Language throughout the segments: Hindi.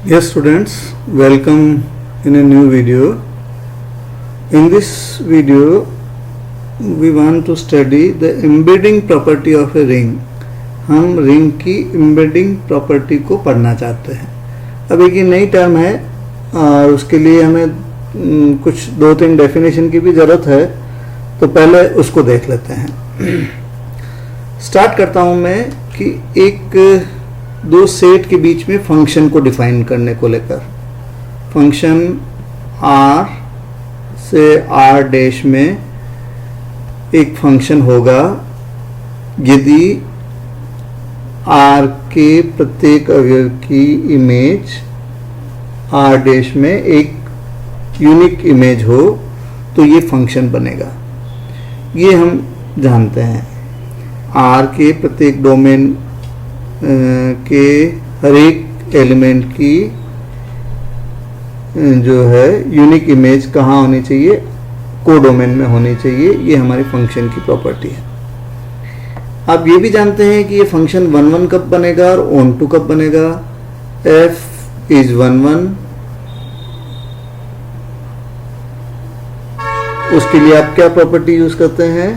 Yes students, welcome in a new video. In this video we want to study the embedding property of a ring. हम रिंग की embedding property को पढ़ना चाहते हैं. अब एक ये नई टर्म है और उसके लिए हमें कुछ दो तीन डेफिनेशन की भी ज़रूरत है, तो पहले उसको देख लेते हैं. स्टार्ट करता हूँ मैं कि एक दो सेट के बीच में फंक्शन को डिफाइन करने को लेकर. फंक्शन r से r डैश में एक फंक्शन होगा यदि r के प्रत्येक अवयव की इमेज r डैश में एक यूनिक इमेज हो तो ये फंक्शन बनेगा. ये हम जानते हैं. r के प्रत्येक डोमेन के हर एक एलिमेंट की जो है यूनिक इमेज कहाँ होनी चाहिए, कोडोमेन में होनी चाहिए. ये हमारी फंक्शन की प्रॉपर्टी है. आप ये भी जानते हैं कि ये फंक्शन 1 1 कब बनेगा और ऑन टू कब बनेगा. f is 1 1. उसके लिए आप क्या प्रॉपर्टी यूज करते हैं,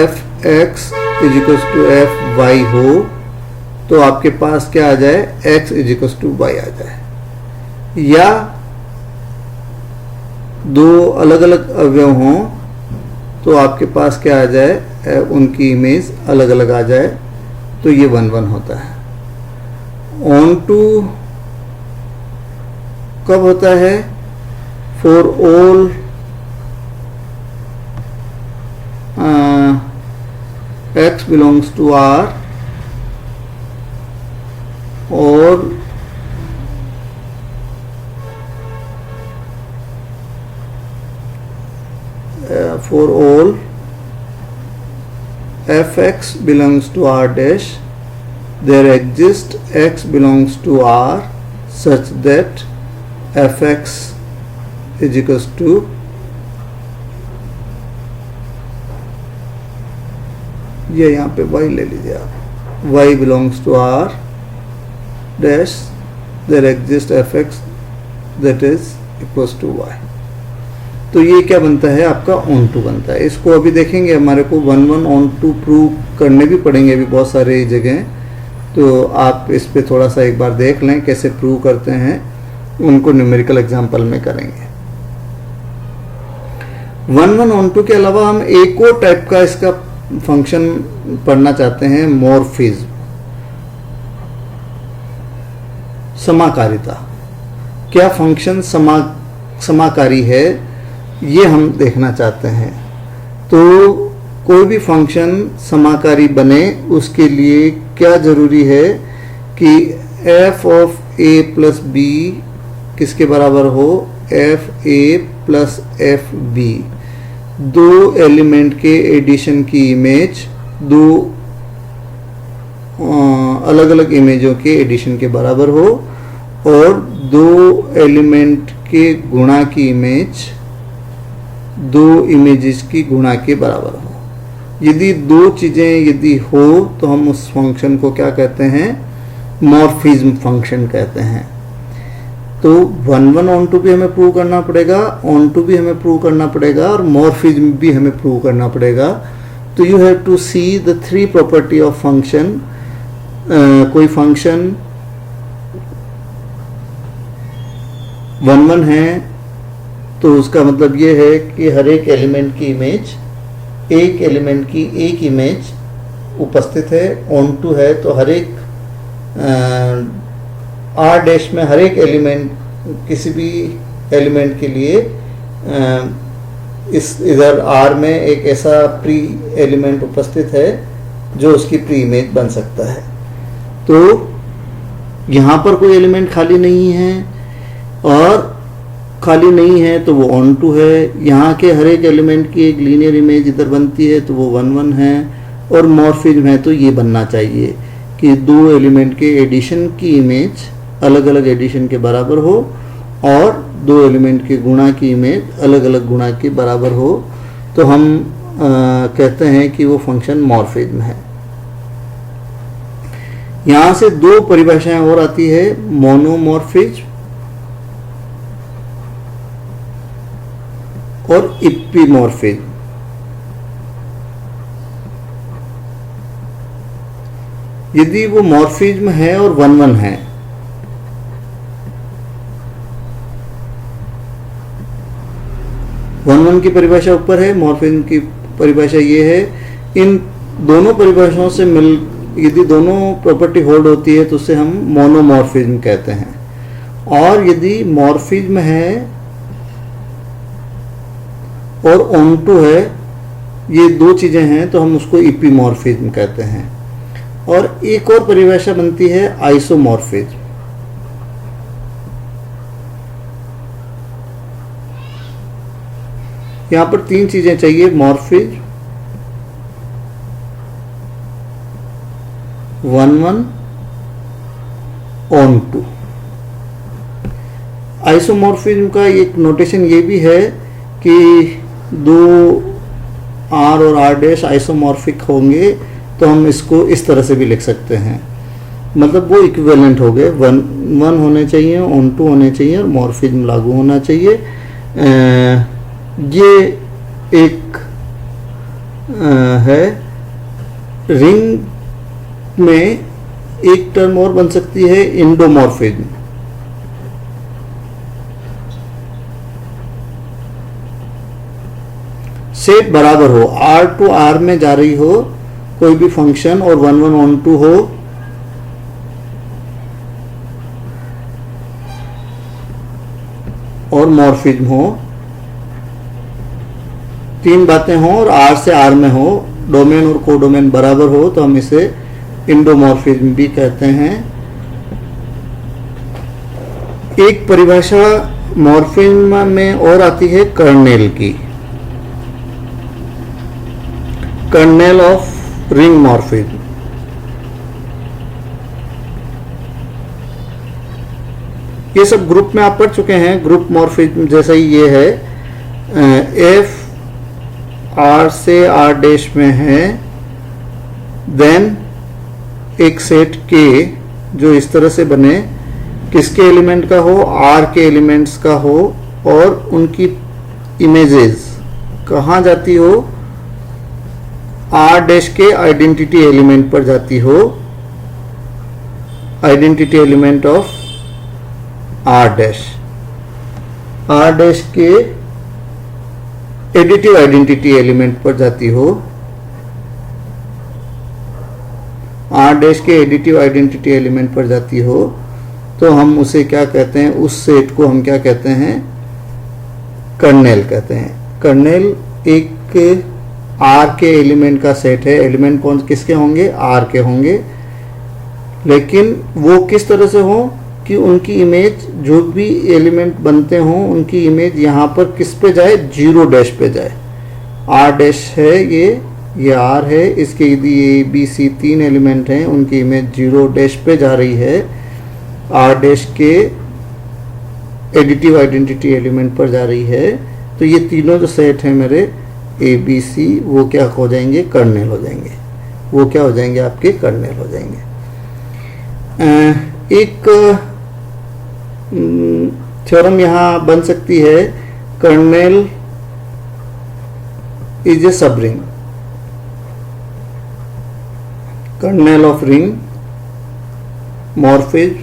f x is equal to F Y हो तो आपके पास क्या आ जाए, x is equal to Y आ जाए. या दो अलग अलग अवयव हों तो आपके पास क्या आ जाए, उनकी इमेज अलग अलग आ जाए तो ये 1 1 होता है. ऑन टू कब होता है, for all x belongs to R or for all fx belongs to R dash there exists x belongs to R such that fx is equals to ये यहाँ पे y ले लीजिए आप, y belongs to R dash there exists fx that is equals to y. तो ये क्या बनता है, आपका ऑन टू बनता है. इसको अभी देखेंगे, हमारे को 1 1 ऑन टू प्रूव करने भी पड़ेंगे अभी बहुत सारे जगह, तो आप इस पे थोड़ा सा एक बार देख लें कैसे प्रूव करते हैं. उनको न्यूमेरिकल एग्जांपल में करेंगे. 1 1 ऑन टू के अलावा हम एक और टाइप का इसका फंक्शन पढ़ना चाहते हैं, मॉर्फिज्म, समाकारिता. क्या फंक्शन समाकारी है ये हम देखना चाहते हैं. तो कोई भी फंक्शन समाकारी बने उसके लिए क्या जरूरी है कि f of a plus b किसके बराबर हो, f a plus f b. दो एलिमेंट के एडिशन की इमेज दो अलग अलग इमेजों के एडिशन के बराबर हो और दो एलिमेंट के गुणा की इमेज दो इमेजेस की गुणा के बराबर हो. यदि दो चीज़ें यदि हो तो हम उस फंक्शन को क्या कहते हैं, मॉर्फिज्म फंक्शन कहते हैं. तो 1 1 ऑन टू भी हमें प्रूव करना पड़ेगा, ऑन टू भी हमें प्रूव करना पड़ेगा और मॉर्फिज्म भी हमें प्रूव करना पड़ेगा. तो you have to see the 3 property of function. कोई फंक्शन 1 1 है तो उसका मतलब ये है कि हर एक एलिमेंट की इमेज, एक एलिमेंट की एक इमेज उपस्थित है. ऑन टू है तो हर एक R डैश में हर एक एलिमेंट, किसी भी एलिमेंट के लिए इस इधर R में एक ऐसा प्री एलिमेंट उपस्थित है जो उसकी प्री इमेज बन सकता है. तो यहाँ पर कोई एलिमेंट खाली नहीं है और खाली नहीं है तो वो ऑन टू है. यहाँ के हर एक एलिमेंट की एक लीनियर इमेज इधर बनती है तो वो 1 1 है. और मॉर्फिज्म है तो ये बनना चाहिए कि दो एलिमेंट के एडिशन की इमेज अलग अलग एडिशन के बराबर हो और दो एलिमेंट के गुणा की इमेज अलग अलग गुणा के बराबर हो. तो हम कहते हैं कि वो फंक्शन मॉर्फिज्म है. यहां से दो परिभाषाएं और आती है, मोनोमॉर्फिज्म और इप्पीमॉर्फिज्म। यदि वो मॉर्फिज्म है और वन वन है, वन वन की परिभाषा ऊपर है, मॉर्फिज्म की परिभाषा ये है। इन दोनों परिभाषाओं से मिल यदि दोनों प्रॉपर्टी होल्ड होती है तो उसे हम मोनोमॉर्फिज्म कहते हैं। और यदि मॉर्फिज्म है और ऑनटू है, ये दो चीजें हैं, तो हम उसको इप्पीमॉर्फिज्म कहते हैं। और एक और परिभाषा बनती है आइसोमॉर्फिज्म। यहां पर तीन चीजें चाहिए, morphism, one one, onto. Isomorphism का एक नोटेशन ये भी है कि दो आर और आर डैश आइसोमॉर्फिक होंगे तो हम इसको इस तरह से भी लिख सकते हैं, मतलब वो इक्विवेलेंट हो गए, वन वन होने चाहिए, ऑन टू होने चाहिए और मॉर्फिज्म लागू होना चाहिए। ये एक है। रिंग में एक टर्म और बन सकती है, इंडोमॉर्फिज्म। सेट बराबर हो, आर टू आर में जा रही हो कोई भी फंक्शन और वन वन ऑन टू हो, और मॉर्फिज्म हो, तीन बातें हो और आर से आर में हो, डोमेन और कोडोमेन बराबर हो, तो हम इसे इंडोमॉर्फिज्म भी कहते हैं। एक परिभाषा मॉर्फिज्म में और आती है कर्नेल की, कर्नेल ऑफ रिंग मॉर्फिज्म। ये सब ग्रुप में आप पढ़ चुके हैं, ग्रुप मॉर्फिज्म जैसा ही ये है। एफ आर से आर डैश में है, देन एक सेट के जो इस तरह से बने, किसके एलिमेंट का हो, आर के एलिमेंट्स का हो, और उनकी इमेजेस कहाँ जाती हो, आर डैश के आइडेंटिटी एलिमेंट पर जाती हो, identity element of R dash, R dash के एडिटिव आइडेंटिटी एलिमेंट पर जाती हो, आर डैश के एडिटिव आइडेंटिटी एलिमेंट पर जाती हो, तो हम उसे क्या कहते हैं, उस सेट को हम क्या कहते हैं, कर्नेल कहते हैं। कर्नेल एक आर के एलिमेंट का सेट है। एलिमेंट कौन किसके होंगे, आर के होंगे, लेकिन वो किस तरह से हो कि उनकी इमेज, जो भी एलिमेंट बनते हों, उनकी इमेज यहाँ पर किस पे जाए, जीरो डैश पे जाए। आर डैश है ये आर है, इसके यदि ए बी सी तीन एलिमेंट हैं, उनकी इमेज जीरो डैश पे जा रही है, आर डैश के एडिटिव आइडेंटिटी एलिमेंट पर जा रही है, तो ये तीनों जो सेट हैं मेरे ए बी सी, वो क्या हो जाएंगे, कर्नेल हो जाएंगे। वो क्या हो जाएंगे, आपके कर्नेल हो जाएंगे। एक थ्योरम यहाँ बन सकती है, कर्नेल इज ए सब ring, kernel of ring morphism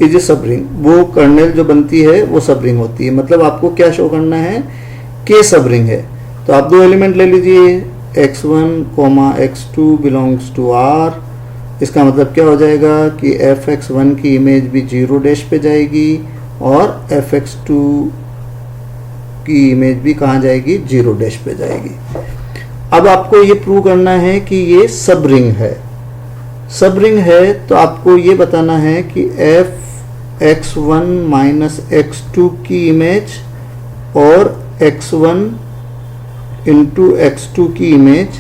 is a सब रिंग। वो कर्नेल जो बनती है वो सब रिंग होती है। मतलब आपको क्या शो करना है, के सब रिंग है, तो आप दो एलिमेंट ले लीजिए, x1, x2 belongs to r। इसका मतलब क्या हो जाएगा कि fx1 की इमेज भी जीरो डैश पे जाएगी और fx2 की इमेज भी कहाँ जाएगी, जीरो डैश पे जाएगी। अब आपको ये प्रूव करना है कि ये सब रिंग है। सब रिंग है तो आपको ये बताना है कि fx1 माइनस x2 की इमेज और x1 इंटू x2 की इमेज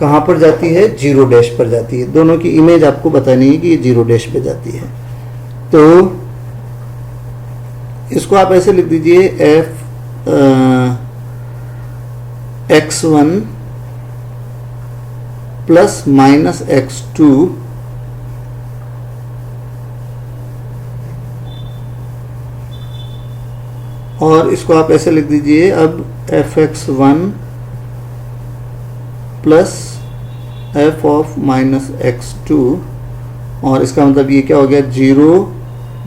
कहाँ पर जाती है, जीरो डैश पर जाती है। दोनों की इमेज आपको बतानी है कि ये जीरो डैश पे जाती है। तो इसको आप ऐसे लिख दीजिए, x1 प्लस माइनस x2 और इसको आप ऐसे लिख दीजिए अब fx1 plus f of minus x2, और इसका मतलब ये क्या हो गया 0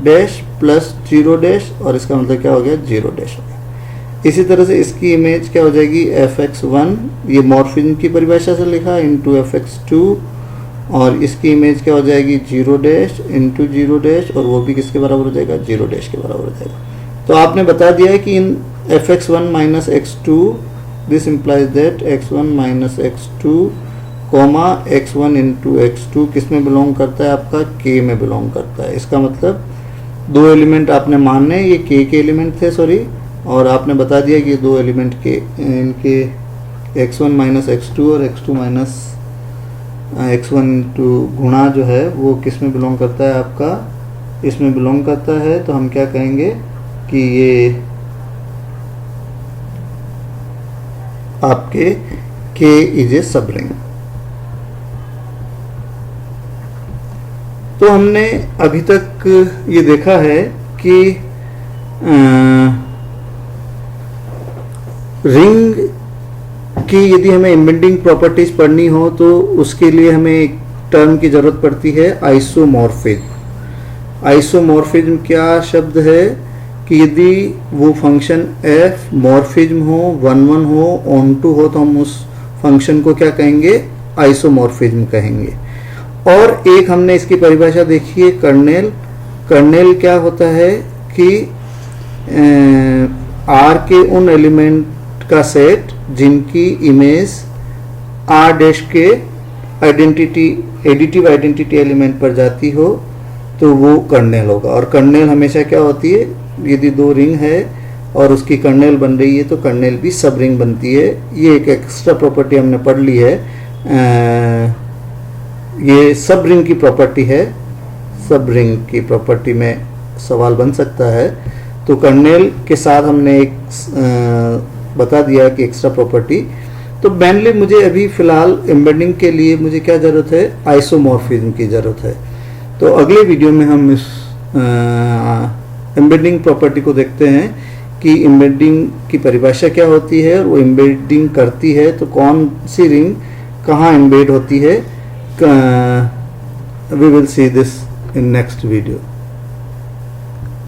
डैश प्लस 0 डैश, और इसका मतलब क्या हो गया 0 डैश हो गया। इसी तरह से इसकी इमेज क्या हो जाएगी fx1, ये मॉर्फिज्म की परिभाषा से लिखा इंटू fx2, और इसकी इमेज क्या हो जाएगी 0 डैश इंटू 0 डैश, और वो भी किसके बराबर हो जाएगा 0 डैश के बराबर हो जाएगा। तो आपने बता दिया है कि इन fx1 minus x2 this implies that x1 minus x2 comma x1 into x2 किस में बिलोंग करता है, आपका k में बिलोंग करता है। इसका मतलब दो एलिमेंट आपने मानने, ये k के एलिमेंट थे सॉरी, और आपने बता दिया कि दो एलिमेंट के इनके x1 माइनस x2 और x2 माइनस x1 इंटू गुणा जो है वो किस में बिलोंग करता है, आपका इसमें बिलोंग करता है। तो हम क्या कहेंगे कि ये आपके K इज ए सब रिंग। तो हमने अभी तक ये देखा है कि रिंग की यदि हमें इम्बेडिंग प्रॉपर्टीज पढ़नी हो तो उसके लिए हमें एक टर्म की जरूरत पड़ती है आइसोमॉर्फिज्म। आइसोमॉर्फिज्म क्या शब्द है कि यदि वो फंक्शन f मॉर्फिज्म हो, 1 1 हो, ऑन टू हो, तो हम उस फंक्शन को क्या कहेंगे आइसोमॉर्फिज्म कहेंगे। और एक हमने इसकी परिभाषा देखी है कर्नेल। कर्नेल क्या होता है कि R के उन एलिमेंट का सेट जिनकी इमेज R डैश के एडिटिव आइडेंटिटी एलिमेंट पर जाती हो तो वो कर्नेल होगा। और कर्नेल हमेशा क्या होती है, यदि दो रिंग है और उसकी कर्नेल बन रही है तो कर्नेल भी सब रिंग बनती है। ये एक एक्स्ट्रा प्रॉपर्टी हमने पढ़ ली है, ये सब रिंग की प्रॉपर्टी है। सब रिंग की प्रॉपर्टी में सवाल बन सकता है, तो कर्नेल के साथ हमने एक बता दिया कि एक्स्ट्रा प्रॉपर्टी। तो मेनली मुझे अभी फिलहाल एम्बेडिंग के लिए मुझे क्या जरूरत है, आइसोमॉर्फिज्म की जरूरत है। तो अगले वीडियो में हम इस एम्बेडिंग प्रॉपर्टी को देखते हैं कि एम्बेडिंग की परिभाषा क्या होती है, वो एम्बेडिंग करती है तो कौन सी रिंग कहाँ एम्बेड होती है। We will see this in next video.